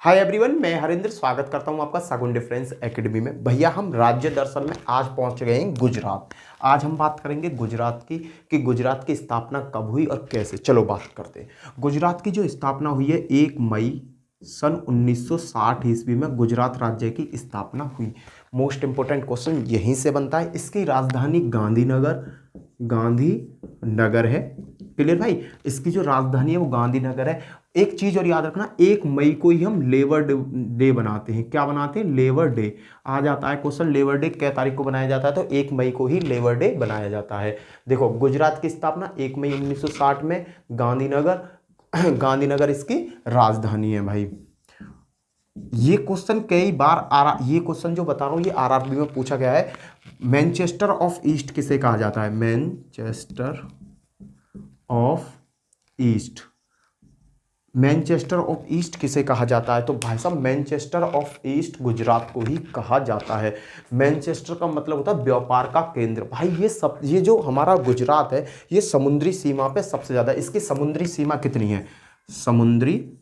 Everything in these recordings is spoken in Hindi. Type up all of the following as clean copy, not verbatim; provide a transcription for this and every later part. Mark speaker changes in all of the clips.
Speaker 1: हाय एवरीवन, मैं हरिंद्र स्वागत करता हूं आपका सगुन डिफरेंस एकेडमी में। भैया हम राज्य दर्शन में आज पहुंच गए हैं गुजरात। आज हम बात करेंगे गुजरात की कि गुजरात की स्थापना कब हुई और कैसे। चलो बात करते हैं। गुजरात की जो स्थापना हुई है 1 मई सन 1960 ईस्वी में गुजरात राज्य की स्थापना हुई। मोस्ट इंपोर्टेंट क्वेश्चन यहीं से बनता है। इसकी राजधानी गांधीनगर है। क्लियर भाई, इसकी जो राजधानी है वो गांधीनगर है। एक चीज और याद रखना, 1 मई को ही हम लेबर डे बनाते हैं। क्या बनाते हैं? Labour day. आ जाता है क्वेश्चन, लेबर डे क्या तारीख को बनाया जाता है? तो 1 मई को ही लेबर डे बनाया जाता है। देखो, गुजरात की स्थापना 1 मई 1960 में, गांधीनगर इसकी राजधानी है भाई। ये क्वेश्चन कई बार ये क्वेश्चन जो बता रहा हूं ये आरआरबी में पूछा गया है। मैनचेस्टर ऑफ ईस्ट किसे कहा जाता है? Manchester of east. Manchester of east किसे कहा जाता है? तो भाई साहब, मैनचेस्टर ऑफ ईस्ट गुजरात को ही कहा जाता है। मैनचेस्टर का मतलब होता है व्यापार का केंद्र। भाई ये जो हमारा गुजरात है ये समुद्री सीमा पे सबसे ज्यादा। इसकी समुद्री सीमा कितनी है? समुद्री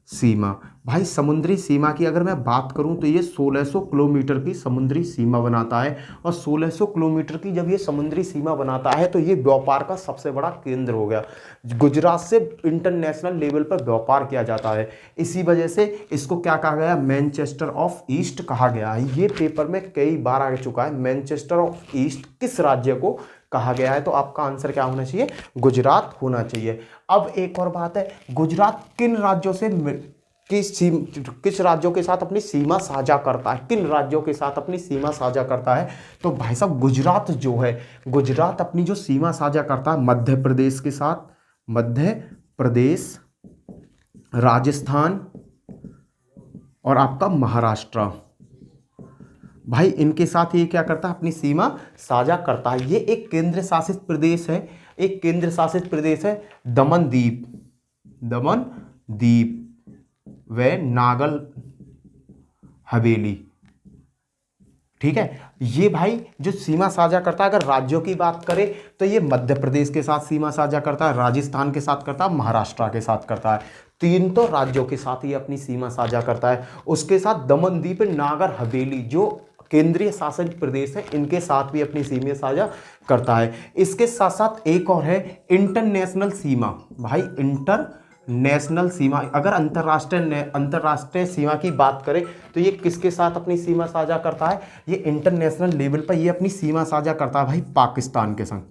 Speaker 1: सीमा, भाई समुद्री सीमा की अगर मैं बात करूं तो ये 1600 किलोमीटर की समुद्री सीमा बनाता है। और 1600 किलोमीटर की जब ये समुद्री सीमा बनाता है तो ये व्यापार का सबसे बड़ा केंद्र हो गया। गुजरात से इंटरनेशनल लेवल पर व्यापार किया जाता है। इसी वजह से इसको क्या कहा गया? मैनचेस्टर ऑफ ईस्ट कहा गया है। ये पेपर में कई बार आ चुका है। मैनचेस्टर ऑफ ईस्ट किस राज्य को कहा गया है? तो आपका आंसर क्या होना चाहिए? गुजरात होना चाहिए। अब एक और बात है, गुजरात किन राज्यों से किस राज्यों के साथ अपनी सीमा साझा करता है? किन राज्यों के साथ अपनी सीमा साझा करता है? तो भाई साहब, गुजरात जो है, गुजरात अपनी जो सीमा साझा करता है मध्य प्रदेश के साथ, मध्य प्रदेश, राजस्थान और आपका महाराष्ट्र। भाई इनके साथ ये क्या करता है? अपनी सीमा साझा करता है। ये एक केंद्र शासित प्रदेश है। एक केंद्र शासित प्रदेश है दमन दीप व नागर हवेली। ठीक है, ये भाई जो सीमा साझा करता है, अगर राज्यों की बात करें तो ये मध्य प्रदेश के साथ सीमा साझा करता है, राजस्थान के साथ करता है, महाराष्ट्र के साथ करता है। तीन तो राज्यों के साथ ये अपनी सीमा साझा करता है। उसके साथ दमन दीप नागर हवेली जो केंद्रीय शासित प्रदेश है इनके साथ भी अपनी सीमा साझा करता है। इसके साथ साथ एक और है इंटरनेशनल सीमा। भाई इंटरनेशनल सीमा, अगर अंतरराष्ट्रीय सीमा की बात करें तो ये किसके साथ अपनी सीमा साझा करता है? ये इंटरनेशनल लेवल पर ये अपनी सीमा साझा करता है भाई पाकिस्तान के संग।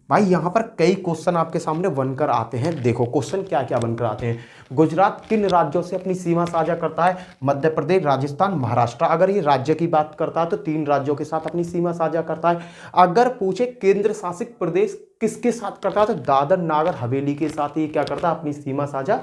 Speaker 1: भाई यहां पर कई क्वेश्चन आपके सामने बनकर आते हैं। देखो क्वेश्चन क्या क्या बनकर आते हैं। गुजरात किन राज्यों से अपनी सीमा साझा करता है? मध्य प्रदेश, राजस्थान, महाराष्ट्र। अगर ये राज्य की बात करता है तो 3 राज्यों के साथ अपनी सीमा साझा करता है। अगर पूछे केंद्र शासित प्रदेश किसके साथ करता है तो दादर नागर हवेली के साथ ये क्या करता है? अपनी सीमा साझा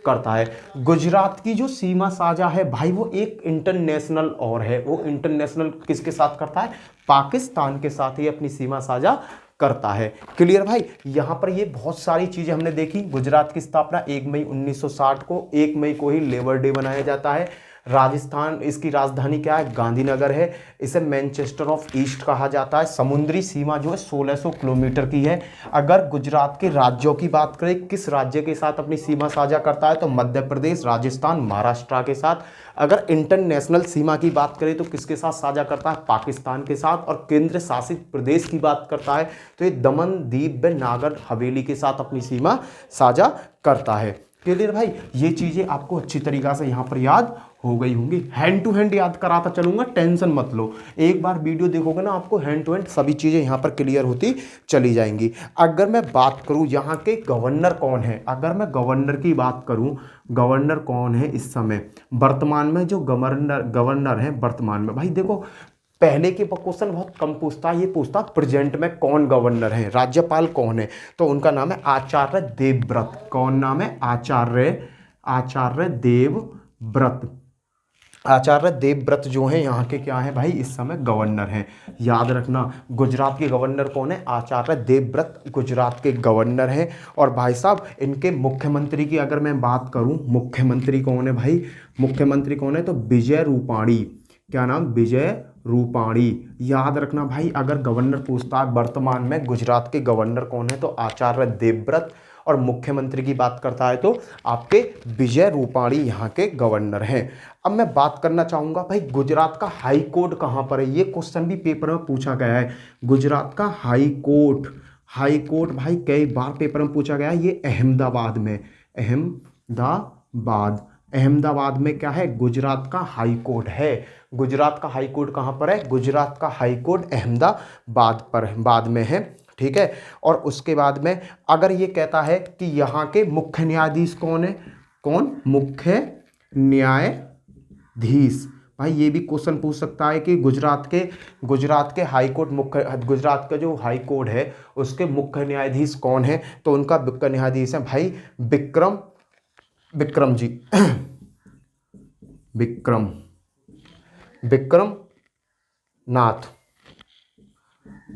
Speaker 1: करता है। गुजरात की जो सीमा साझा है भाई वो एक इंटरनेशनल और है। वो इंटरनेशनल किसके साथ करता है? पाकिस्तान के साथ ही अपनी सीमा साझा करता है। क्लियर भाई, यहां पर ये बहुत सारी चीजें हमने देखी। गुजरात की स्थापना 1 मई 1960 को, 1 मई को ही लेबर डे मनाया जाता है। राजस्थान, इसकी राजधानी क्या है? गांधीनगर है। इसे मैनचेस्टर ऑफ ईस्ट कहा जाता है। समुद्री सीमा जो है 1600 किलोमीटर की है। अगर गुजरात के राज्यों की बात करें, किस राज्य के साथ अपनी सीमा साझा करता है? तो मध्य प्रदेश, राजस्थान, महाराष्ट्र के साथ। अगर इंटरनेशनल सीमा की बात करें तो किसके साथ साझा करता है? पाकिस्तान के साथ। और केंद्र शासित प्रदेश की बात करता है तो ये दमन दीप व नागर हवेली के साथ अपनी सीमा साझा करता है। क्लियर भाई, ये चीजें आपको अच्छी तरीके से यहां पर याद हो गई होंगी। हैंड टू हैंड याद कराता चलूंगा, टेंशन मत लो। एक बार वीडियो देखोगे ना आपको हैंड टू हैंड सभी चीजें यहां पर क्लियर होती चली जाएंगी। अगर मैं बात करूं यहाँ के गवर्नर कौन है, अगर मैं गवर्नर की बात करूं, गवर्नर कौन है इस समय वर्तमान में? जो गवर्नर है वर्तमान में, भाई देखो पहले के क्वेश्चन बहुत कम पूछता है, ये पूछता प्रेजेंट में कौन गवर्नर है, राज्यपाल कौन है? तो उनका नाम है आचार्य देवव्रत। कौन नाम है? आचार्य देवव्रत। आचार्य देवव्रत जो है यहाँ के क्या है भाई? इस समय गवर्नर हैं। याद रखना, गुजरात के गवर्नर कौन है? आचार्य देवव्रत गुजरात के गवर्नर हैं। और भाई साहब इनके मुख्यमंत्री की अगर मैं बात करूं, मुख्यमंत्री कौन है भाई? मुख्यमंत्री कौन है? तो विजय रूपाणी। क्या नाम? विजय रूपाणी। याद रखना भाई, अगर गवर्नर पूछता है वर्तमान में गुजरात के गवर्नर कौन है तो आचार्य देवव्रत। और मुख्यमंत्री की बात करता है तो आपके विजय रूपाणी यहाँ के गवर्नर हैं। अब मैं बात करना चाहूँगा भाई गुजरात का हाई कोर्ट कहाँ पर है, ये क्वेश्चन भी पेपर में पूछा गया है। गुजरात का हाई कोर्ट भाई कई बार पेपर में पूछा गया है, ये अहमदाबाद में, अहमदाबाद में क्या है, गुजरात का हाई कोर्ट है। गुजरात का हाई कोर्ट कहाँ पर है, गुजरात का हाई कोर्ट अहमदाबाद में है, ठीक है। और उसके बाद में अगर ये कहता है कि यहाँ के मुख्य न्यायाधीश कौन है, मुख्य न्यायाधीश, भाई ये भी क्वेश्चन पूछ सकता है कि गुजरात के हाई कोर्ट गुजरात का जो हाई कोर्ट है उसके मुख्य न्यायाधीश कौन है, तो उनका मुख्य न्यायाधीश है भाई विक्रम नाथ।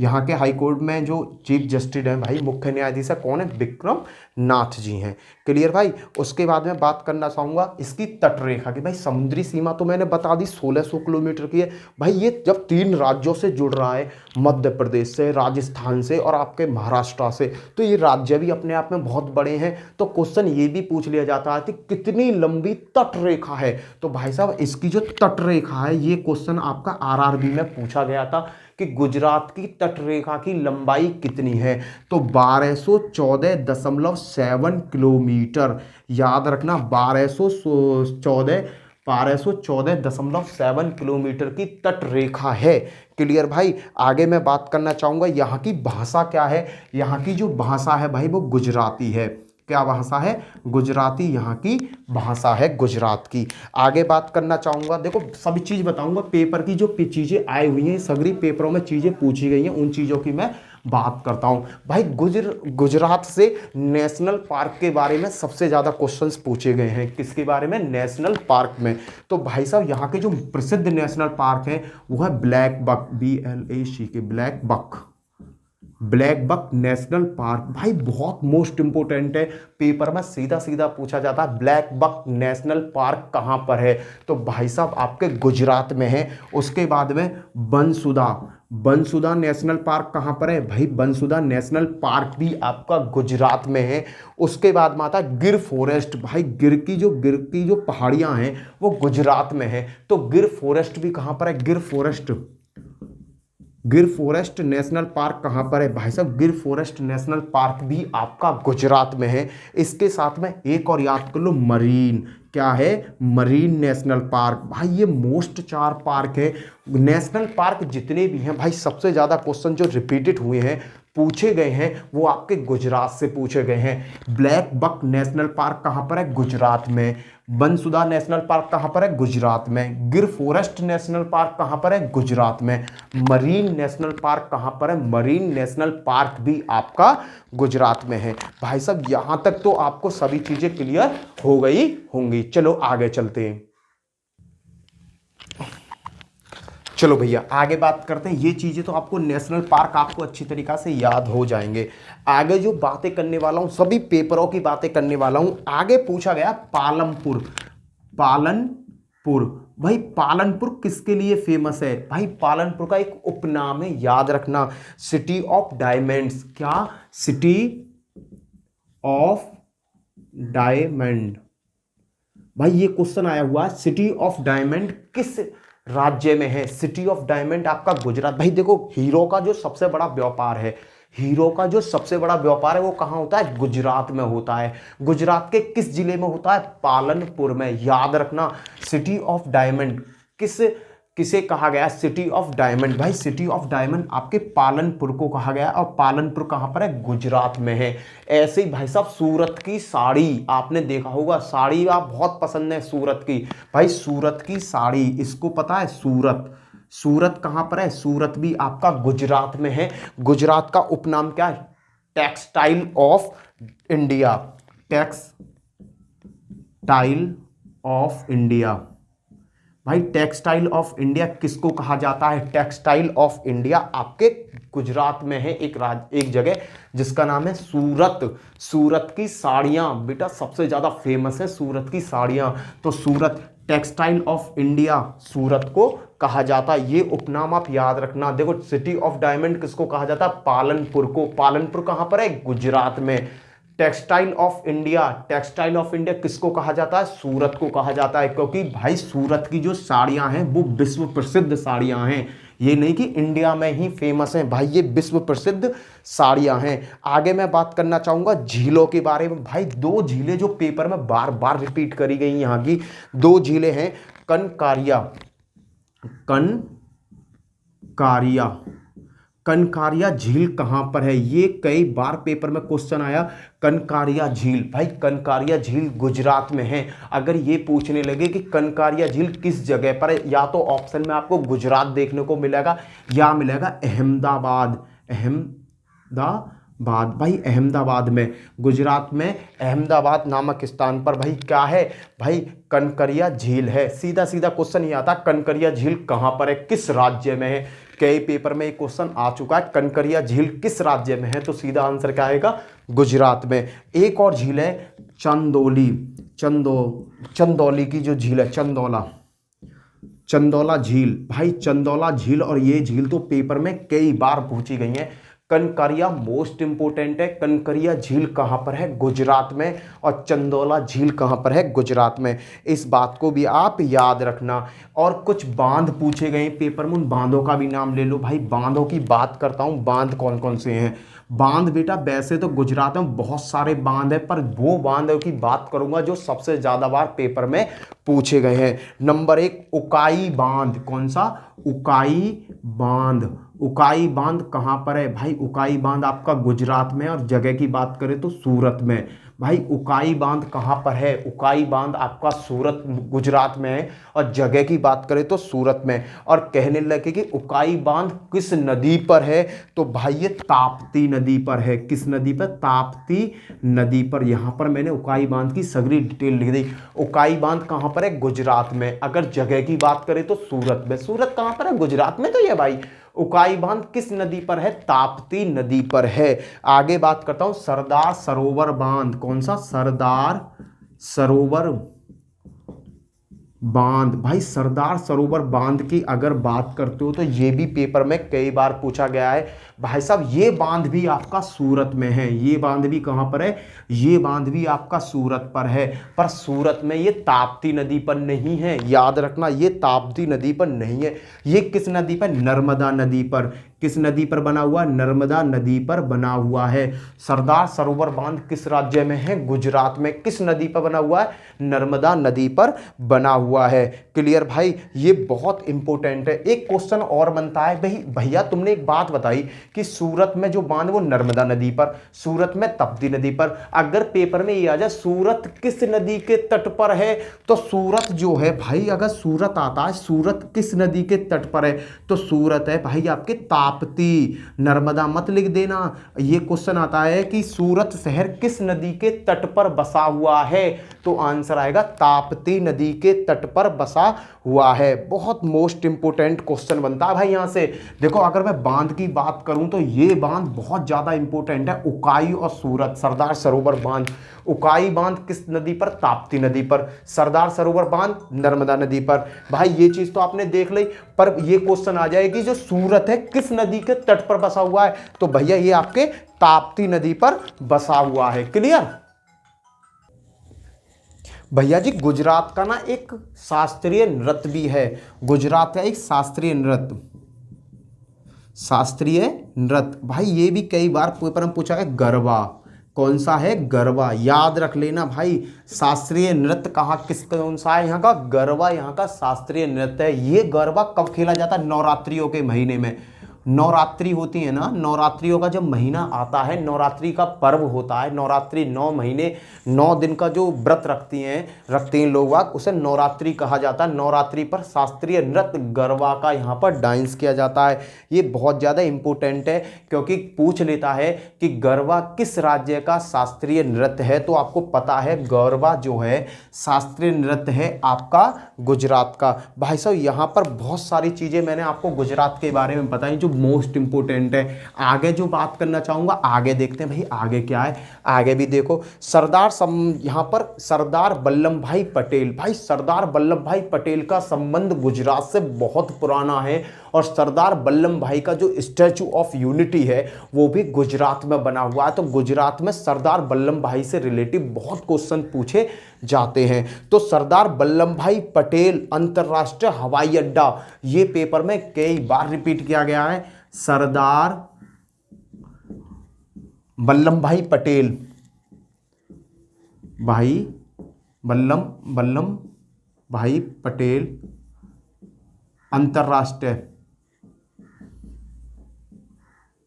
Speaker 1: यहाँ के हाई कोर्ट में जो चीफ जस्टिस हैं भाई, मुख्य न्यायाधीश कौन है, विक्रम नाथ जी हैं। क्लियर भाई। उसके बाद में बात करना चाहूँगा इसकी तटरेखा की। भाई समुद्री सीमा तो मैंने बता दी 1600 किलोमीटर की है। भाई ये जब 3 राज्यों से जुड़ रहा है, मध्य प्रदेश से, राजस्थान से और आपके महाराष्ट्र से, तो ये राज्य भी अपने आप में बहुत बड़े हैं। तो क्वेश्चन ये भी पूछ लिया जाता है कि कितनी लंबी तटरेखा है। तो भाई साहब इसकी जो तटरेखा है, ये क्वेश्चन आपका आरआरबी में पूछा गया था कि गुजरात की तटरेखा की लंबाई कितनी है, तो 1214.7 किलोमीटर। याद रखना 1214.7 किलोमीटर की तटरेखा है। क्लियर भाई। आगे मैं बात करना चाहूँगा यहाँ की भाषा क्या है। यहाँ की जो भाषा है भाई वो गुजराती है। क्या भाषा है, गुजराती यहाँ की भाषा है, गुजरात की। आगे बात करना चाहूँगा, देखो सभी चीज़ बताऊँगा, पेपर की जो चीज़ें आई हुई हैं सगरी पेपरों में चीज़ें पूछी गई हैं, उन चीज़ों की मैं बात करता हूँ। भाई गुजरात से नेशनल पार्क के बारे में सबसे ज़्यादा क्वेश्चंस पूछे गए हैं। किसके बारे में, नेशनल पार्क में। तो भाई साहब यहाँ के जो प्रसिद्ध नेशनल पार्क हैं वो है black buck, BLAC, black buck national park. भाई बहुत मोस्ट इंपोर्टेंट है, पेपर में सीधा सीधा पूछा जाता है ब्लैक बक नेशनल पार्क कहाँ पर है, तो भाई साहब आपके गुजरात में है। उसके बाद में बंसुदा नेशनल पार्क कहाँ पर है, भाई बंसुदा नेशनल पार्क भी आपका गुजरात में है। उसके बाद में आता है गिर फॉरेस्ट। भाई गिर की जो पहाड़ियाँ हैं वो गुजरात में है, तो गिर फॉरेस्ट भी कहाँ पर है, गिर फॉरेस्ट नेशनल पार्क कहाँ पर है, भाई साहब गिर फॉरेस्ट नेशनल पार्क भी आपका गुजरात में है। इसके साथ में एक और याद कर लो, मरीन, क्या है, मरीन नेशनल पार्क। भाई ये मोस्ट 4 पार्क है। नेशनल पार्क जितने भी हैं भाई, सबसे ज़्यादा क्वेश्चन जो रिपीटेड हुए हैं, पूछे गए हैं, वो आपके गुजरात से पूछे गए हैं। ब्लैक बक नेशनल पार्क कहाँ पर है, गुजरात में। बंसुदा नेशनल पार्क कहाँ पर है, गुजरात में। गिर फॉरेस्ट नेशनल पार्क कहाँ पर है, गुजरात में। मरीन नेशनल पार्क कहाँ पर है, मरीन नेशनल पार्क भी आपका गुजरात में है। भाई साहब यहाँ तक तो आपको सभी चीज़ें क्लियर हो गई होंगी। चलो आगे चलते हैं। चलो भैया आगे बात करते हैं। ये चीज़ें तो आपको नेशनल पार्क आपको अच्छी तरीक़ा से याद हो जाएंगे। आगे जो बातें करने वाला हूँ सभी पेपरों की बातें करने वाला हूँ। आगे पूछा गया पालनपुर। भाई पालनपुर किसके लिए फेमस है, भाई पालनपुर का एक उपनाम है, याद रखना, सिटी ऑफ डायमंड्स। क्या, सिटी ऑफ डायमंड। भाई ये क्वेश्चन आया हुआ, सिटी ऑफ डायमंड किस राज्य में है। सिटी ऑफ डायमंड आपका गुजरात। भाई देखो हीरो का जो सबसे बड़ा व्यापार है, वो कहाँ होता है, गुजरात में होता है। गुजरात के किस जिले में होता है, पालनपुर में। याद रखना सिटी ऑफ डायमंड किसे कहा गया, सिटी ऑफ डायमंड। भाई सिटी ऑफ डायमंड आपके पालनपुर को कहा गया, और पालनपुर कहाँ पर है, गुजरात में है। ऐसे ही भाई साहब सूरत की साड़ी आपने देखा होगा, साड़ी आप बहुत पसंद है सूरत की। भाई सूरत की साड़ी, इसको पता है, सूरत कहाँ पर है, सूरत भी आपका गुजरात में है। गुजरात का उपनाम क्या है, टेक्सटाइल ऑफ इंडिया। भाई टेक्सटाइल ऑफ इंडिया किसको कहा जाता है, टेक्सटाइल ऑफ इंडिया आपके गुजरात में है एक जगह जिसका नाम है सूरत की साड़ियाँ। बेटा सबसे ज़्यादा फेमस है सूरत की साड़ियाँ, तो सूरत टेक्सटाइल ऑफ इंडिया सूरत को कहा जाता है। ये उपनाम आप याद रखना। देखो सिटी ऑफ डायमंड किसको कहा जाता है, पालनपुर को। पालनपुर कहाँ पर है, गुजरात में। Textile of India, textile of India किसको कहा जाता है? सूरत को कहा जाता है, क्योंकि भाई सूरत की जो साड़ियां हैं वो विश्व प्रसिद्ध साड़ियां हैं। ये नहीं कि इंडिया में ही फेमस हैं भाई, ये विश्व प्रसिद्ध साड़ियां हैं। आगे मैं बात करना चाहूंगा झीलों के बारे में। भाई दो झीलें जो पेपर में बार बार रिपीट करी गई यहाँ की दो झीलें हैं, कनकारिया, कनकारिया झील कहां पर है? ये कई बार पेपर में क्वेश्चन आया। कनकारिया झील, भाई कनकारिया झील गुजरात में है। अगर ये पूछने लगे कि कनकारिया झील किस जगह पर है, या तो ऑप्शन में आपको गुजरात देखने को मिलेगा या मिलेगा अहमदाबाद, भाई अहमदाबाद में, गुजरात में अहमदाबाद नामक स्थान पर भाई क्या है? भाई कनकरिया झील है। सीधा सीधा क्वेश्चन ये आता, कनकरिया झील कहां पर है, किस राज्य में है? कई पेपर में एक क्वेश्चन आ चुका है, कनकरिया झील किस राज्य में है? तो सीधा आंसर क्या आएगा? गुजरात में। एक और झील है चंदौली की जो झील है, चंदौला झील। भाई चंदौला झील, और ये झील तो पेपर में कई बार पूछी गई है। कनकरिया मोस्ट इंपोर्टेंट है। कनकरिया झील कहां पर है? गुजरात में। और चंदौला झील कहां पर है? गुजरात में। इस बात को भी आप याद रखना। और कुछ बांध पूछे गए पेपर में, उन बांधों का भी नाम ले लो। भाई बांधों की बात करता हूं, बांध कौन कौन से हैं? बांध बेटा वैसे तो गुजरात में बहुत सारे बांध है, पर वो बांधों की बात करूंगा जो सबसे ज्यादा बार पेपर में पूछे गए हैं। नंबर 1 उकाई बांध। कौन सा? उकाई बांध। उकाई बांध कहां पर है? भाई उकाई बांध आपका गुजरात में, और जगह की बात करें तो सूरत में। भाई उकाई बांध कहां पर है? उकाई बांध आपका सूरत गुजरात में है, और जगह की बात करें तो सूरत में। और कहने लगे कि उकाई बांध किस नदी पर है? तो भाई ये ताप्ती नदी पर है। किस नदी पर? ताप्ती नदी पर। यहां पर मैंने उकाई बांध की सगरी डिटेल लिख दी। उकाई बांध कहां पर है? गुजरात में। अगर जगह की बात करें तो सूरत में। सूरत कहां पर है? गुजरात में। तो ये भाई उकाई बांध किस नदी पर है? ताप्ती नदी पर है। आगे बात करता हूं सरदार सरोवर बांध। कौन सा? सरदार सरोवर बांध। भाई सरदार सरोवर बांध की अगर बात करते हो तो ये भी पेपर में कई बार पूछा गया है। भाई साहब ये बांध भी आपका सूरत में है। ये बांध भी कहां पर है? ये बांध भी आपका सूरत पर है, पर सूरत में ये ताप्ती नदी पर नहीं है। याद रखना, ये ताप्ती नदी पर नहीं है। ये किस नदी पर? नर्मदा नदी पर। किस नदी पर बना हुआ? नर्मदा नदी पर बना हुआ है। सरदार सरोवर बांध किस राज्य में है? गुजरात में। किस नदी पर बना हुआ है? नर्मदा नदी पर बना हुआ है। क्लियर भाई? ये बहुत इंपॉर्टेंट है। एक क्वेश्चन और बनता है, भाई भैया तुमने एक बात बताई कि सूरत में जो बांध वो नर्मदा नदी पर, सूरत में ताप्ती नदी पर। अगर पेपर में ये आ जाए सूरत किस नदी के तट पर है, तो सूरत जो है भाई, अगर सूरत आता है सूरत किस नदी के तट पर है, तो सूरत है भाई आपके ताप्ती। नर्मदा मत लिख देना। ये क्वेश्चन आता है कि सूरत शहर किस नदी के तट पर बसा हुआ है, तो आंसर आएगा ताप्ती नदी के तट पर बसा हुआ है। बहुत मोस्ट इंपोर्टेंट क्वेश्चन बनता है भाई यहां से। देखो अगर मैं बांध की बात करूं तो ये बांध बहुत ज्यादा इंपॉर्टेंट है। उकाई और सूरत, सरदार सरोवर बांध। उकाई बांध किस नदी पर? ताप्ती नदी पर। सरदार सरोवर बांध नर्मदा नदी पर। भाई ये चीज तो आपने देख ली, पर ये क्वेश्चन आ जाएगी जो सूरत है किस नदी के तट पर बसा हुआ है, तो भैया ये आपके ताप्ती नदी पर बसा हुआ है। क्लियर भैया जी? गुजरात का ना एक शास्त्रीय नृत्य भी है। गुजरात का एक शास्त्रीय नृत्य भाई ये भी कई बार पेपर में पूछा है। गरबा। कौन सा है? गरबा। याद रख लेना भाई। शास्त्रीय नृत्य कहाँ किस कौन सा है? यहाँ का गरबा, यहाँ का शास्त्रीय नृत्य है। ये गरबा कब खेला जाता है? नवरात्रियों के महीने में। नवरात्रि होती है ना, नवरात्रियों का जब महीना आता है, नवरात्रि का पर्व होता है। नवरात्रि 9 महीने 9 दिन का जो व्रत रखते हैं लोग, उसे नवरात्रि कहा जाता है। नवरात्रि पर शास्त्रीय नृत्य गरबा का यहाँ पर डांस किया जाता है। ये बहुत ज़्यादा इंपॉर्टेंट है, क्योंकि पूछ लेता है कि गरबा किस राज्य का शास्त्रीय नृत्य है, तो आपको पता है गरबा जो है शास्त्रीय नृत्य है आपका गुजरात का। भाई साहब यहाँ पर बहुत सारी चीज़ें मैंने आपको गुजरात के बारे में बताई जो मोस्ट इंपोर्टेंट है। आगे जो बात करना चाहूंगा, आगे देखते हैं भाई आगे क्या है। आगे भी देखो यहाँ पर सरदार वल्लभ भाई पटेल। भाई सरदार वल्लभ भाई पटेल का संबंध गुजरात से बहुत पुराना है, और सरदार वल्लभ भाई का जो स्टैचू ऑफ यूनिटी है वो भी गुजरात में बना हुआ है। तो गुजरात में सरदार वल्लभ भाई से रिलेटिव बहुत क्वेश्चन पूछे जाते हैं। तो सरदार वल्लभ भाई पटेल अंतरराष्ट्रीय हवाई अड्डा, ये पेपर में कई बार रिपीट किया गया है। सरदार वल्लभ भाई पटेल वल्लभ भाई पटेल अंतरराष्ट्रीय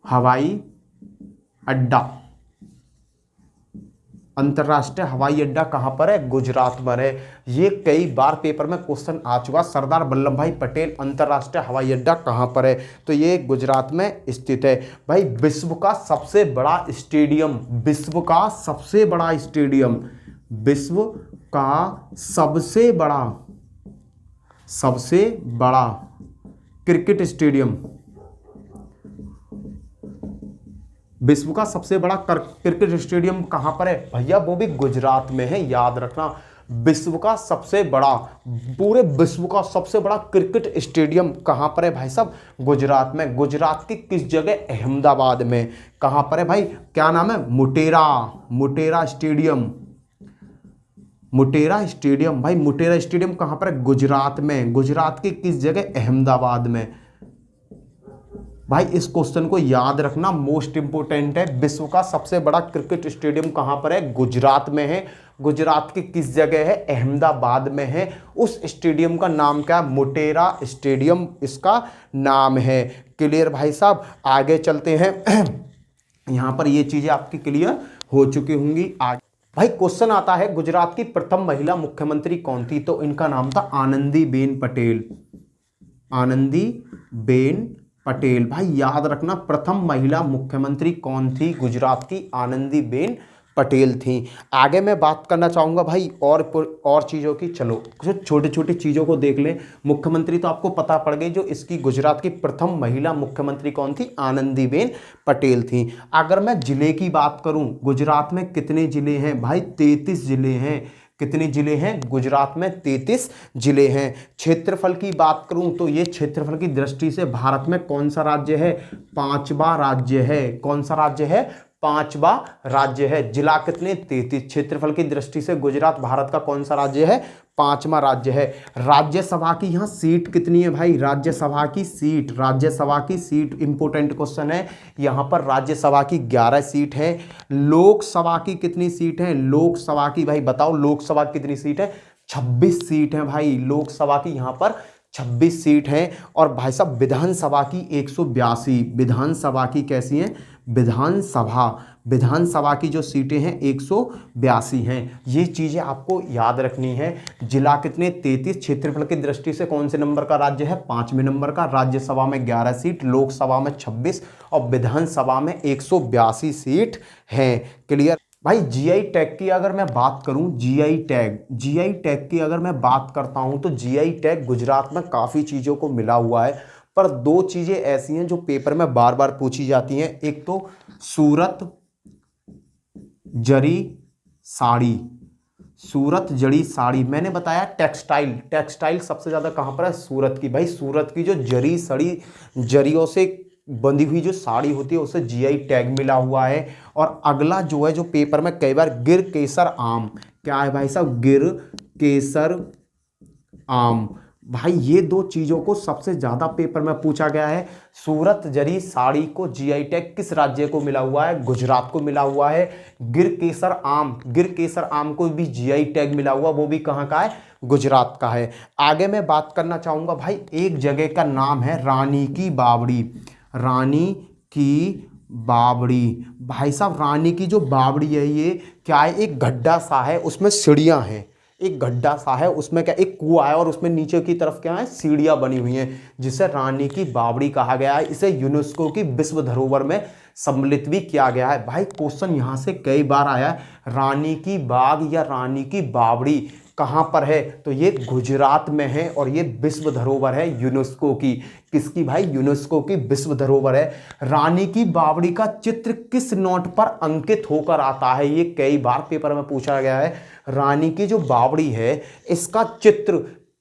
Speaker 1: हवाई अड्डा, अंतरराष्ट्रीय हवाई अड्डा कहां पर है? गुजरात में है। ये कई बार पेपर में क्वेश्चन आ चुका, सरदार वल्लभ भाई पटेल अंतरराष्ट्रीय हवाई अड्डा कहां पर है? तो ये गुजरात में स्थित है। भाई विश्व का सबसे बड़ा स्टेडियम, विश्व का सबसे बड़ा स्टेडियम, विश्व का सबसे बड़ा क्रिकेट स्टेडियम, विश्व का सबसे बड़ा क्रिकेट स्टेडियम कहां पर है भैया? वो भी गुजरात में है, याद रखना। विश्व का सबसे बड़ा, पूरे विश्व का सबसे बड़ा क्रिकेट स्टेडियम कहां पर है भाई साहब? गुजरात में। गुजरात की किस जगह? अहमदाबाद में। कहां पर है भाई? क्या नाम है? मुटेरा स्टेडियम, मुटेरा स्टेडियम। भाई मुटेरा स्टेडियम कहां पर है? गुजरात में। गुजरात की किस जगह? अहमदाबाद में। भाई इस क्वेश्चन को याद रखना, मोस्ट इंपोर्टेंट है। विश्व का सबसे बड़ा क्रिकेट स्टेडियम कहां पर है? गुजरात में है। गुजरात की किस जगह है? अहमदाबाद में है। उस स्टेडियम का नाम क्या? मुटेरा स्टेडियम इसका नाम है। क्लियर भाई साहब? आगे चलते हैं। यहां पर ये चीजें आपकी क्लियर हो चुकी होंगी। आगे भाई क्वेश्चन आता है, गुजरात की प्रथम महिला मुख्यमंत्री कौन थी? तो इनका नाम था आनंदीबेन पटेल। आनंदीबेन पटेल। भाई याद रखना, प्रथम महिला मुख्यमंत्री कौन थी गुजरात की? आनंदीबेन पटेल थी। आगे मैं बात करना चाहूँगा भाई और चीज़ों की। चलो कुछ छोटी छोटी चीज़ों को देख लें। मुख्यमंत्री तो आपको पता पड़ गई, जो इसकी गुजरात की प्रथम महिला मुख्यमंत्री कौन थी? आनंदीबेन पटेल थी। अगर मैं जिले की बात करूं, गुजरात में कितने जिले हैं भाई? 33 जिले हैं। कितने जिले हैं? गुजरात में 33 जिले हैं। क्षेत्रफल की बात करूं तो ये क्षेत्रफल की दृष्टि से भारत में कौन सा राज्य है? 5वां राज्य है। कौन सा राज्य है? 5वां राज्य है। जिला कितने? 33। क्षेत्रफल की दृष्टि से गुजरात भारत का कौन सा राज्य है? 5वां राज्य है। राज्यसभा की यहाँ सीट कितनी है भाई? राज्यसभा की सीट इंपोर्टेंट क्वेश्चन है। यहाँ पर राज्यसभा की 11 सीट है। लोकसभा की कितनी सीट है? लोकसभा की भाई बताओ, लोकसभा की कितनी सीट है? 26 सीट है भाई। लोकसभा की यहाँ पर 26 सीट हैं। और भाई साहब विधानसभा की 182। विधानसभा की कैसी हैं? विधानसभा की जो सीटें हैं 182 हैं। ये चीज़ें आपको याद रखनी है। जिला कितने? 33। क्षेत्रफल की दृष्टि से कौन से नंबर का राज्य है? 5वें नंबर का। राज्यसभा में 11 सीट, लोकसभा में 26 और विधानसभा में 182 सीट हैं। क्लियर भाई? जीआई टैग की अगर मैं बात करूं, जीआई टैग की अगर मैं बात करता हूं तो जीआई टैग गुजरात में काफ़ी चीज़ों को मिला हुआ है। पर 2 चीज़ें ऐसी हैं जो पेपर में बार बार पूछी जाती हैं। एक तो सूरत जरी साड़ी। मैंने बताया टेक्सटाइल सबसे ज़्यादा कहाँ पर है? सूरत की। भाई सूरत की जो जरियों से बंधी हुई जो साड़ी होती है उसे जीआई टैग मिला हुआ है। और अगला जो है, जो पेपर में कई बार गिर केसर आम, क्या है भाई साहब? गिर केसर आम। भाई ये 2 चीज़ों को सबसे ज़्यादा पेपर में पूछा गया है। सूरत जरी साड़ी को जीआई टैग किस राज्य को मिला हुआ है? गुजरात को मिला हुआ है। गिर केसर आम को भी जीआई टैग मिला हुआ, वो भी कहाँ का है? गुजरात का है। आगे मैं बात करना चाहूँगा भाई, एक जगह का नाम है रानी की बावड़ी। भाई साहब रानी की जो बावड़ी है ये क्या है? एक गड्ढा सा है, उसमें सीढ़ियाँ हैं। एक गड्ढा सा है, उसमें क्या? एक कुआं है और उसमें नीचे की तरफ क्या है? सीढ़ियाँ बनी हुई हैं, जिसे रानी की बावड़ी कहा गया है। इसे यूनेस्को की विश्व धरोहर में सम्मिलित भी किया गया है। भाई क्वेश्चन यहाँ से कई बार आया है, रानी की बाग या रानी की बावड़ी कहाँ पर है? तो ये गुजरात में है और ये विश्व धरोहर है यूनेस्को की। किसकी भाई? यूनेस्को की विश्व धरोहर है। रानी की बावड़ी का चित्र किस नोट पर अंकित होकर आता है? ये कई बार पेपर में पूछा गया है। रानी की जो बावड़ी है इसका चित्र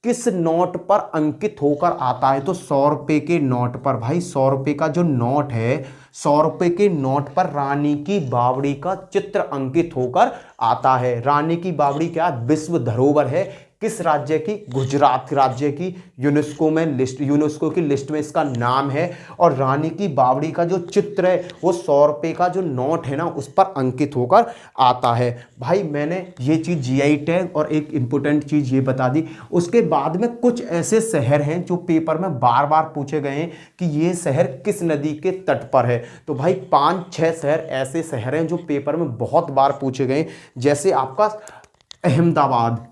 Speaker 1: किस नोट पर अंकित होकर आता है? तो 100 रुपए के नोट पर भाई, 100 रुपए का जो नोट है, 100 रुपए के नोट पर रानी की बावड़ी का चित्र अंकित होकर आता है। रानी की बावड़ी क्या विश्व धरोहर है? किस राज्य की? गुजरात राज्य की। यूनेस्को की लिस्ट में इसका नाम है। और रानी की बावड़ी का जो चित्र है वो 100 रुपए का जो नोट है ना उस पर अंकित होकर आता है। भाई मैंने ये चीज़ जीआई टैग और एक इंपॉर्टेंट चीज़ ये बता दी। उसके बाद में कुछ ऐसे शहर हैं जो पेपर में बार बार पूछे गए हैं कि ये शहर किस नदी के तट पर है। तो भाई 5-6 शहर ऐसे शहर हैं जो पेपर में बहुत बार पूछे गए, जैसे आपका अहमदाबाद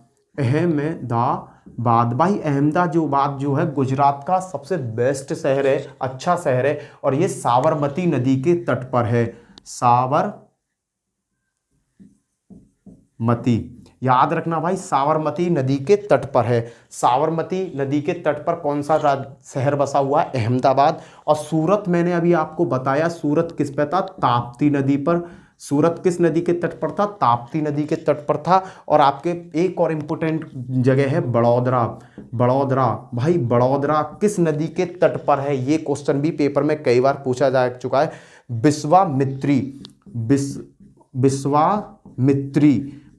Speaker 1: भाई। अहमदाबाद जो है गुजरात का सबसे बेस्ट शहर है, अच्छा शहर है, और ये साबरमती नदी के तट पर है। साबरमती, याद रखना भाई, साबरमती नदी के तट पर है। साबरमती नदी के तट पर कौन सा शहर बसा हुआ है? अहमदाबाद। और सूरत मैंने अभी आपको बताया, सूरत किस पे था? ताप्ती नदी पर। सूरत किस नदी के तट पर था? ताप्ती नदी के तट पर था। और आपके एक और इम्पोर्टेंट जगह है बड़ौदरा। बड़ौदरा भाई, बड़ौदरा किस नदी के तट पर है? ये क्वेश्चन भी पेपर में कई बार पूछा जा चुका है।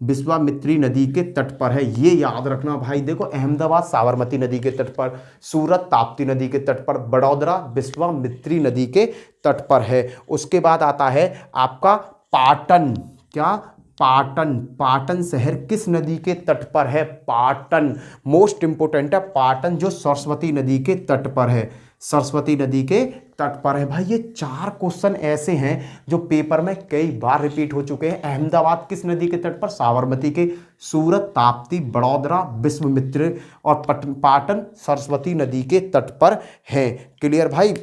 Speaker 1: विश्वामित्री नदी के तट पर है, ये याद रखना भाई। देखो, अहमदाबाद साबरमती नदी के तट पर, सूरत ताप्ती नदी के तट पर, बड़ौदरा विश्वामित्री नदी के तट पर है। उसके बाद आता है आपका पाटन। क्या? पाटन शहर किस नदी के तट पर है? पाटन मोस्ट इंपोर्टेंट है। पाटन जो सरस्वती नदी के तट पर है, सरस्वती नदी के तट पर है। भाई ये 4 क्वेश्चन ऐसे हैं जो पेपर में कई बार रिपीट हो चुके हैं। अहमदाबाद किस नदी के तट पर? साबरमती के। सूरत ताप्ती, बड़ौदरा विश्वामित्री, और पाटन सरस्वती नदी के तट पर है। क्लियर भाई?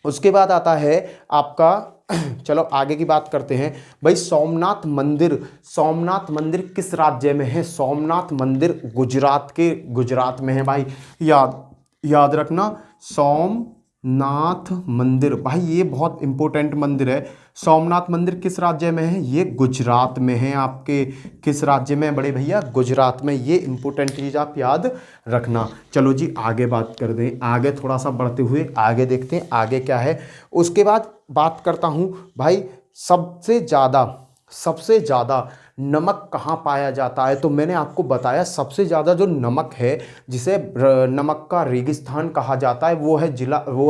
Speaker 1: उसके बाद आता है आपका चलो आगे की बात करते हैं भाई। सोमनाथ मंदिर किस राज्य में है? सोमनाथ मंदिर गुजरात में है भाई। याद रखना, सोमनाथ मंदिर भाई ये बहुत इंपॉर्टेंट मंदिर है। सोमनाथ मंदिर किस राज्य में है? ये गुजरात में है। आपके किस राज्य में बड़े भैया? गुजरात में। ये इंपॉर्टेंट चीज़ आप याद रखना। चलो जी आगे बात कर दें, आगे थोड़ा सा बढ़ते हुए आगे देखते हैं आगे क्या है। उसके बाद बात करता हूँ भाई, सबसे ज़्यादा नमक कहाँ पाया जाता है? तो मैंने आपको बताया सबसे ज़्यादा जो नमक है, जिसे नमक का रेगिस्तान कहा जाता है, वो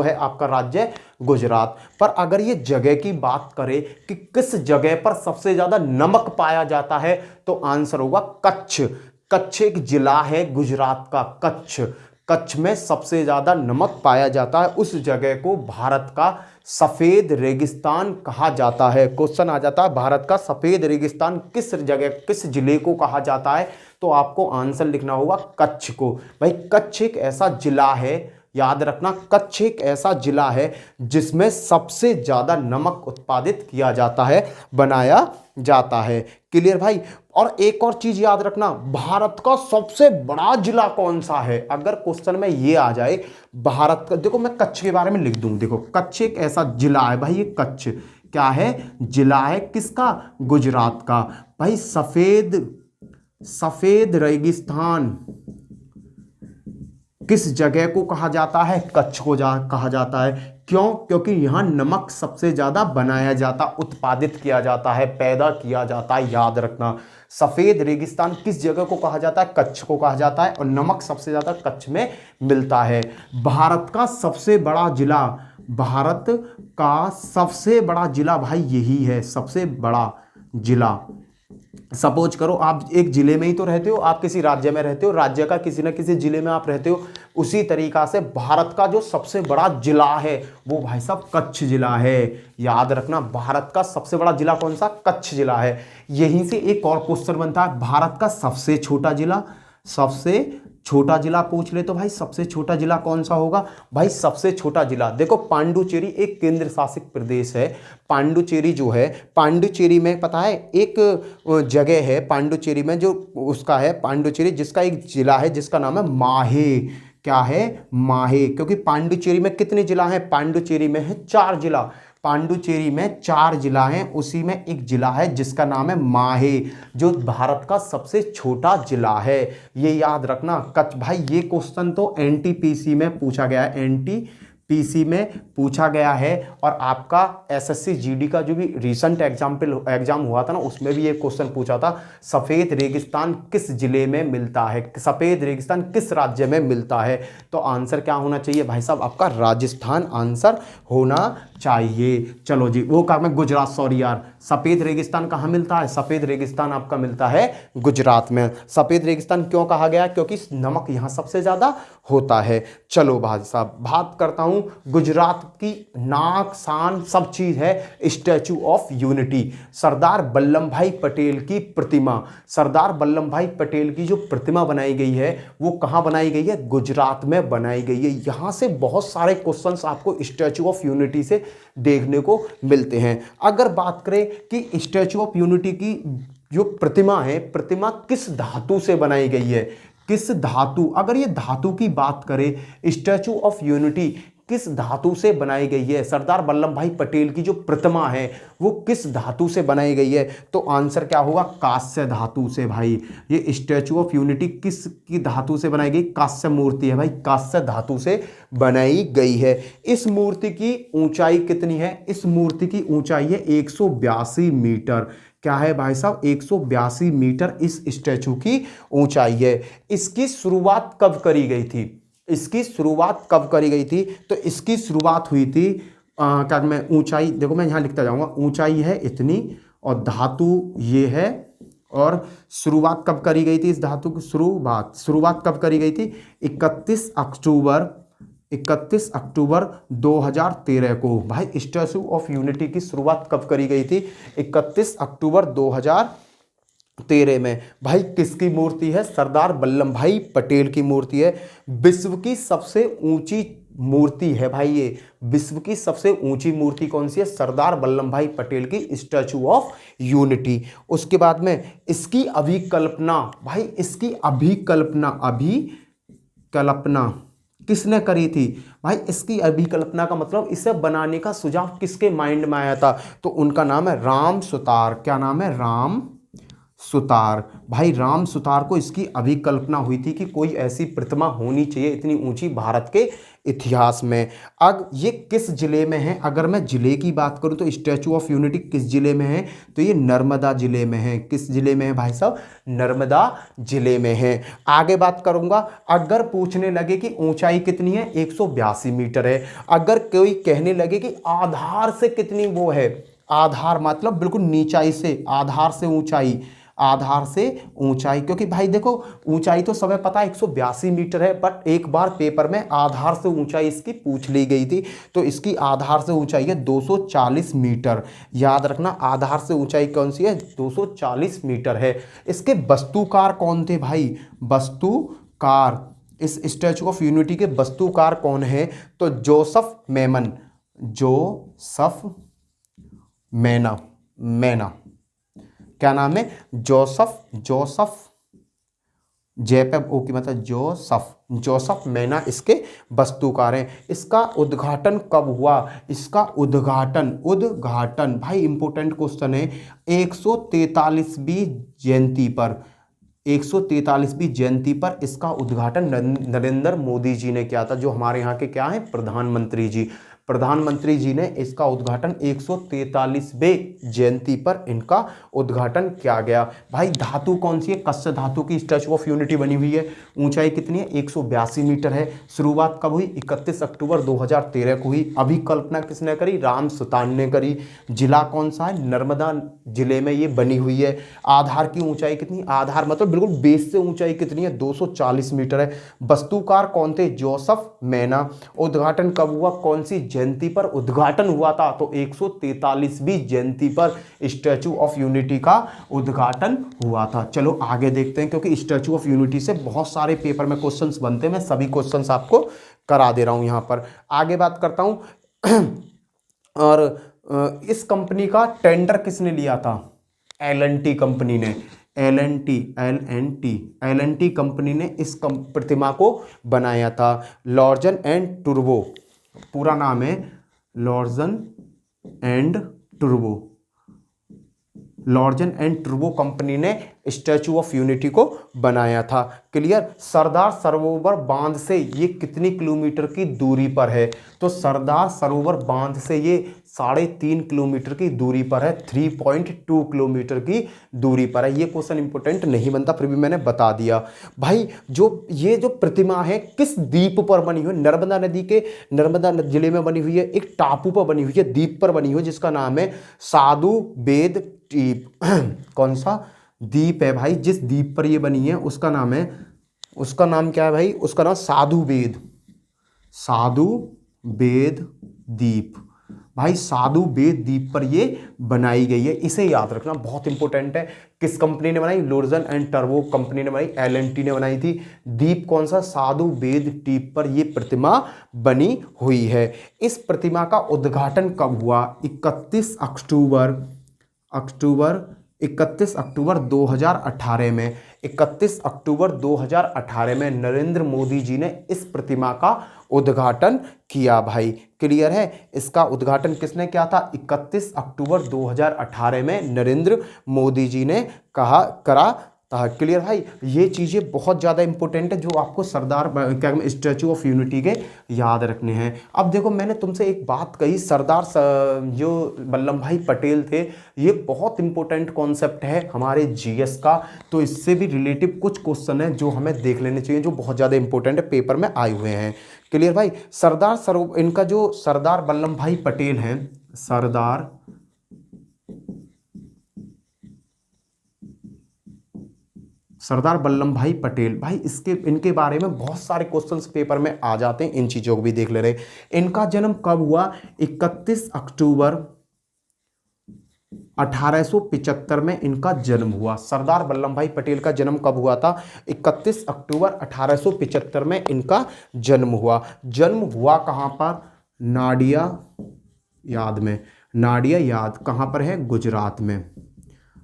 Speaker 1: है आपका राज्य गुजरात। पर अगर ये जगह की बात करें कि किस जगह पर सबसे ज़्यादा नमक पाया जाता है, तो आंसर होगा कच्छ। कच्छ एक जिला है गुजरात का, कच्छ में सबसे ज़्यादा नमक पाया जाता है। उस जगह को भारत का सफ़ेद रेगिस्तान कहा जाता है। क्वेश्चन आ जाता है भारत का सफ़ेद रेगिस्तान किस जिले को कहा जाता है? तो आपको आंसर लिखना होगा कच्छ को। भाई कच्छ एक ऐसा जिला है, याद रखना, कच्छ एक ऐसा जिला है जिसमें सबसे ज़्यादा नमक उत्पादित किया जाता है, बनाया जाता है। क्लियर भाई? और एक और चीज़ याद रखना, भारत का सबसे बड़ा जिला कौन सा है? अगर क्वेश्चन में ये आ जाए भारत का, देखो मैं कच्छ के बारे में लिख दूं। देखो कच्छ एक ऐसा जिला है भाई, ये कच्छ क्या है? जिला है। किसका? गुजरात का। भाई सफ़ेद रेगिस्तान किस जगह को कहा जाता है? कच्छ को कहा जाता है। क्यों? क्योंकि यहाँ नमक सबसे ज़्यादा बनाया जाता, उत्पादित किया जाता है, पैदा किया जाता है। याद रखना, सफ़ेद रेगिस्तान किस जगह को कहा जाता है? कच्छ को कहा जाता है। और नमक सबसे ज़्यादा कच्छ में मिलता है। भारत का सबसे बड़ा जिला भाई यही है, सबसे बड़ा जिला। सपोज करो आप एक जिले में ही तो रहते हो, आप किसी राज्य में रहते हो, राज्य का किसी न किसी जिले में आप रहते हो। उसी तरीका से भारत का जो सबसे बड़ा जिला है वो भाई साहब कच्छ जिला है। याद रखना, भारत का सबसे बड़ा जिला कौन सा? कच्छ जिला है। यहीं से एक और क्वेश्चन बनता है, भारत का सबसे छोटा जिला पूछ ले तो भाई सबसे छोटा जिला कौन सा होगा? भाई सबसे छोटा जिला देखो, पांडुचेरी एक केंद्र शासित प्रदेश है। पांडुचेरी जो है, पांडुचेरी में पता है एक जगह है पांडुचेरी में जो उसका है, पांडुचेरी जिसका एक जिला है जिसका नाम है माहे। क्या है? माहे। क्योंकि पांडुचेरी में कितने जिला हैं? पांडुचेरी में है 4 जिला। पांडुचेरी में 4 जिला हैं, उसी में एक जिला है जिसका नाम है माहे, जो भारत का सबसे छोटा जिला है। ये याद रखना। कच्छ भाई ये क्वेश्चन तो एनटीपीसी में पूछा गया है, एनटीपीसी में पूछा गया है। और आपका एसएससी जीडी का जो भी रिसेंट एग्जाम हुआ था ना, उसमें भी ये क्वेश्चन पूछा था, सफ़ेद रेगिस्तान किस जिले में मिलता है, सफ़ेद रेगिस्तान किस राज्य में मिलता है। तो आंसर क्या होना चाहिए भाई साहब, आपका राजस्थान आंसर होना चाहिए। चलो जी, वो कहा मैं गुजरात, सॉरी यार, सफ़ेद रेगिस्तान कहाँ मिलता है, सफ़ेद रेगिस्तान आपका मिलता है गुजरात में। सफ़ेद रेगिस्तान क्यों कहा गया, क्योंकि नमक यहाँ सबसे ज़्यादा होता है। चलो भाई साहब, बात करता हूँ गुजरात की नाक शान सब चीज़ है, statue of unity, Sardar Vallabh भाई पटेल की प्रतिमा। सरदार वल्लभ भाई पटेल की जो प्रतिमा बनाई गई है वो कहाँ बनाई गई है, गुजरात में बनाई गई है। यहाँ से बहुत सारे क्वेश्चंस आपको स्टैचू ऑफ यूनिटी से देखने को मिलते हैं। अगर बात करें कि स्टैचू ऑफ यूनिटी की जो प्रतिमा है, प्रतिमा किस धातु से बनाई गई है, किस धातु, अगर ये धातु की बात करें, स्टैचू ऑफ यूनिटी किस धातु से बनाई गई है, सरदार वल्लभ भाई पटेल की जो प्रतिमा है वो किस धातु से बनाई गई है, तो आंसर क्या होगा, कांस्य धातु से। भाई ये स्टैचू ऑफ यूनिटी किस की धातु से बनाई गई, कांस्य मूर्ति है भाई, कांस्य धातु से बनाई गई है। इस मूर्ति की ऊंचाई कितनी है, इस मूर्ति की ऊंचाई है 182 मीटर। क्या है भाई साहब, 182 मीटर इस स्टैचू की ऊंचाई है। इसकी शुरुआत कब करी गई थी, इसकी शुरुआत कब करी गई थी, तो इसकी शुरुआत हुई थी क्या मैं ऊंचाई देखो, मैं यहाँ लिखता जाऊँगा, ऊंचाई है इतनी और धातु ये है, और शुरुआत कब करी गई थी इस धातु की, शुरुआत कब करी गई थी, 31 अक्टूबर 2013 को। भाई स्टैचू ऑफ यूनिटी की शुरुआत कब करी गई थी, 31 अक्टूबर 2013 में। भाई किसकी मूर्ति है, सरदार वल्लभ भाई पटेल की मूर्ति है। विश्व की सबसे ऊंची मूर्ति है भाई, ये विश्व की सबसे ऊंची मूर्ति कौन सी है, सरदार वल्लभ भाई पटेल की स्टैचू ऑफ यूनिटी। उसके बाद में इसकी अभिकल्पना, भाई इसकी अभिकल्पना किसने करी थी, भाई इसकी अभिकल्पना का मतलब इसे बनाने का सुझाव किसके माइंड में आया था, तो उनका नाम है राम सुतार। क्या नाम है, राम सुतार। भाई राम सुतार को इसकी अभिकल्पना हुई थी कि कोई ऐसी प्रतिमा होनी चाहिए इतनी ऊंची भारत के इतिहास में। अब ये किस जिले में है, अगर मैं जिले की बात करूं तो स्टैचू ऑफ यूनिटी किस जिले में है, तो ये नर्मदा जिले में है। किस जिले में है भाई साहब, नर्मदा जिले में है। आगे बात करूंगा, अगर पूछने लगे कि ऊंचाई कितनी है, 182 मीटर है। अगर कोई कहने लगे कि आधार से कितनी वो है, आधार मतलब बिल्कुल नीचाई से, आधार से ऊंचाई, आधार से ऊंचाई, क्योंकि भाई देखो ऊंचाई तो समय पता है 182 मीटर है, बट एक बार पेपर में आधार से ऊंचाई इसकी पूछ ली गई थी, तो इसकी आधार से ऊंचाई है 240 मीटर। याद रखना आधार से ऊंचाई कौन सी है, 240 मीटर है। इसके वास्तुकार कौन थे भाई, वास्तुकार, इस स्टैचू ऑफ यूनिटी के वास्तुकार कौन है, तो जोसेफ मेमन, जोसेफ मेना, क्या नाम है, जोसेफ जेपब ओके, मतलब जोसेफ मेना इसके वास्तुकार हैं। इसका उद्घाटन कब हुआ, इसका उद्घाटन भाई इंपॉर्टेंट क्वेश्चन है, 143वीं जयंती पर, 143वीं जयंती पर इसका उद्घाटन नरेंद्र मोदी जी ने किया था, जो हमारे यहाँ के क्या हैं, प्रधानमंत्री जी ने इसका उद्घाटन 143वें जयंती पर इनका उद्घाटन किया गया। भाई धातु कौन सी है, कस्य धातु की स्टैचू ऑफ यूनिटी बनी हुई है। ऊंचाई कितनी है, 182 मीटर है। शुरुआत कब हुई, 31 अक्टूबर 2013 को हुई। अभिकल्पना किसने करी, राम सुतार ने करी। जिला कौन सा है, नर्मदा जिले में ये बनी हुई है। आधार की ऊंचाई कितनी, आधार मतलब बिल्कुल बेस से ऊंचाई कितनी है, 240 मीटर है। वास्तुकार कौन थे, जोसेफ मेना। उद्घाटन कब हुआ, कौन सी जयंती पर उद्घाटन हुआ था, तो 143वीं जयंती पर स्टैचू ऑफ यूनिटी का उद्घाटन हुआ था। चलो आगे देखते हैं, क्योंकि स्टैचू ऑफ यूनिटी से बहुत सारे पेपर में क्वेश्चंस बनते हैं, मैं सभी क्वेश्चंस आपको करा दे रहा हूं यहां पर। आगे बात करता हूं और इस कंपनी का टेंडर किसने लिया था, एल&टी कंपनी ने, एल&टी कंपनी ने इस प्रतिमा को बनाया था। लॉर्जन एंड टुर्बो, पूरा नाम है लॉर्जन एंड टर्बो, लॉर्जन एंड टर्बो कंपनी ने स्टैचू ऑफ यूनिटी को बनाया था। क्लियर। सरदार सरोवर बांध से ये कितनी किलोमीटर की दूरी पर है? तो सरदार सरोवर बांध से ये 3.5 किलोमीटर की दूरी पर है, 3.2 किलोमीटर की दूरी पर है। ये क्वेश्चन इंपोर्टेंट नहीं बनता, फिर भी मैंने बता दिया भाई। ये जो प्रतिमा है किस द्वीप पर बनी हुई है? नर्मदा नदी के, नर्मदा जिले में बनी हुई है, एक टापू पर बनी हुई है, द्वीप पर बनी हुई है, जिसका नाम है साधु बेद द्वीप। कौन सा द्वीप है भाई? जिस द्वीप पर ये बनी है उसका नाम है, उसका नाम क्या है भाई? उसका नाम साधु बेद, साधु बेद द्वीप। भाई साधु बेद द्वीप पर ये बनाई गई है, इसे याद रखना, बहुत इंपॉर्टेंट है। किस कंपनी ने बनाई? लॉर्जन एंड टर्बो कंपनी ने बनाई, LNT ने बनाई थी। द्वीप कौन सा? साधु बेद द्वीप पर ये प्रतिमा बनी हुई है। इस प्रतिमा का उद्घाटन कब हुआ? 31 अक्टूबर 2018 में। 31 अक्टूबर 2018 में नरेंद्र मोदी जी ने इस प्रतिमा का उद्घाटन किया भाई। क्लियर है। इसका उद्घाटन किसने किया था? 31 अक्टूबर 2018 में नरेंद्र मोदी जी ने करा था। क्लियर भाई। ये चीज़ें बहुत ज़्यादा इंपॉर्टेंट है जो आपको स्टैचू ऑफ यूनिटी के याद रखने हैं। अब देखो मैंने तुमसे एक बात कही, जो वल्लभ भाई पटेल थे, ये बहुत इंपॉर्टेंट कॉन्सेप्ट है हमारे GS का। तो इससे भी रिलेटिव कुछ क्वेश्चन है जो हमें देख लेने चाहिए, जो बहुत ज़्यादा इंपॉर्टेंट है, पेपर में आए हुए हैं। क्लियर भाई। इनका जो सरदार वल्लभ भाई पटेल हैं, सरदार वल्लभ भाई पटेल, भाई इनके बारे में बहुत सारे क्वेश्चंस पेपर में आ जाते हैं, इन चीज़ों को भी देख ले रहे। इनका जन्म कब हुआ? 31 अक्टूबर 1875 में इनका जन्म हुआ। सरदार वल्लभ भाई पटेल का जन्म कब हुआ था? 31 अक्टूबर 1875 में इनका जन्म हुआ। जन्म हुआ कहाँ पर? नाडिया याद कहाँ पर है? गुजरात में,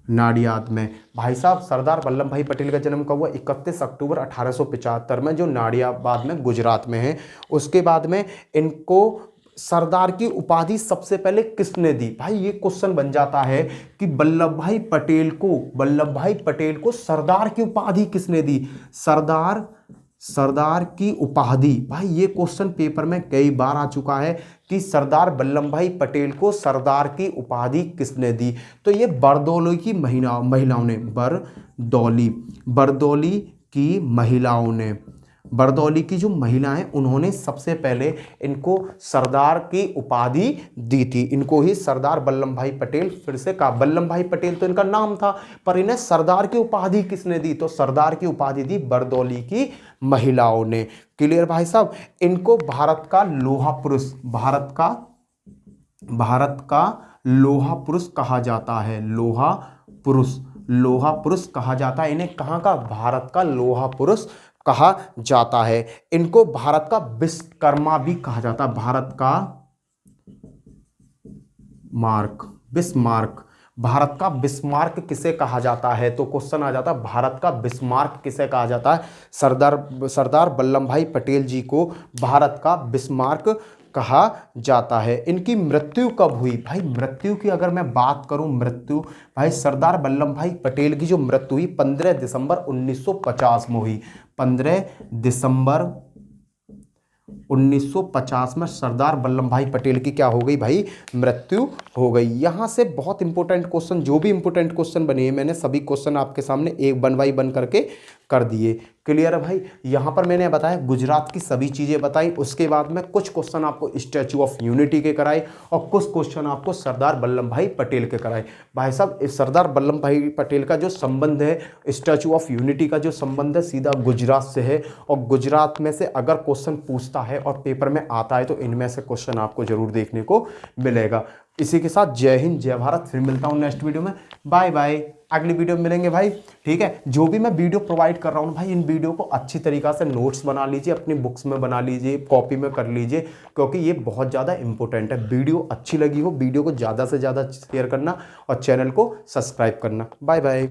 Speaker 1: नाडियाद में। भाई साहब सरदार वल्लभ भाई पटेल का जन्म कब हुआ? 31 अक्टूबर 1875 में, जो नाडियाबाद में गुजरात में है। उसके बाद में इनको सरदार की उपाधि सबसे पहले किसने दी? भाई ये क्वेश्चन बन जाता है कि वल्लभ भाई पटेल को सरदार की उपाधि किसने दी? सरदार की उपाधि, भाई ये क्वेश्चन पेपर में कई बार आ चुका है कि सरदार वल्लभ भाई पटेल को सरदार की उपाधि किसने दी? तो ये बरदौली की महिलाओं ने, बरदौली की जो महिलाएं, उन्होंने सबसे पहले इनको सरदार की उपाधि दी थी। इनको ही सरदार वल्लभ भाई पटेल, फिर से कहा वल्लभ भाई पटेल तो इनका नाम था, पर इन्हें सरदार की उपाधि किसने दी? तो सरदार की उपाधि दी बरदौली की महिलाओं ने। क्लियर भाई साहब। इनको भारत का लोहा पुरुष कहा जाता है। लोहा पुरुष कहा जाता है इन्हें। कहाँ का? भारत का लोहा पुरुष कहा जाता है। इनको भारत का विश्वकर्मा भी कहा जाता है। भारत का भारत का बिस्मार्क किसे कहा जाता है? तो क्वेश्चन आ जाता है भारत का बिस्मार्क किसे कहा जाता है? सरदार वल्लभ भाई पटेल जी को भारत का बिस्मार्क कहा जाता है। इनकी मृत्यु कब हुई? भाई मृत्यु की अगर मैं बात करूं, भाई सरदार वल्लभ भाई पटेल की जो मृत्यु हुई 15 दिसंबर 1950 में हुई। 15 दिसंबर 1950 में सरदार वल्लभ भाई पटेल की क्या हो गई भाई? मृत्यु हो गई। यहाँ से बहुत इंपॉर्टेंट क्वेश्चन, जो भी इंपॉर्टेंट क्वेश्चन बने हैं, मैंने सभी क्वेश्चन आपके सामने एक वन बाई वन करके कर दिए। क्लियर है भाई। यहाँ पर मैंने बताया गुजरात की सभी चीज़ें बताई। उसके बाद में कुछ क्वेश्चन आपको स्टैचू ऑफ यूनिटी के कराए और कुछ क्वेश्चन आपको सरदार वल्लभ भाई पटेल के कराए। भाई साहब सरदार वल्लभ भाई पटेल का जो संबंध है, स्टैचू ऑफ यूनिटी का जो संबंध है, सीधा गुजरात से है। और गुजरात में से अगर क्वेश्चन पूछता है और पेपर में आता है तो इनमें से क्वेश्चन आपको जरूर देखने को मिलेगा। इसी के साथ जय हिंद, जय भारत। फिर मिलता हूँ नेक्स्ट वीडियो में। Bye bye. अगली वीडियो में मिलेंगे भाई। ठीक है। जो भी मैं वीडियो प्रोवाइड कर रहा हूँ भाई, इन वीडियो को अच्छी तरीक़ा से नोट्स बना लीजिए, अपनी बुक्स में बना लीजिए, कॉपी में कर लीजिए, क्योंकि ये बहुत ज़्यादा इंपॉर्टेंट है। वीडियो अच्छी लगी हो, वीडियो को ज़्यादा से ज़्यादा शेयर करना और चैनल को सब्सक्राइब करना। Bye bye.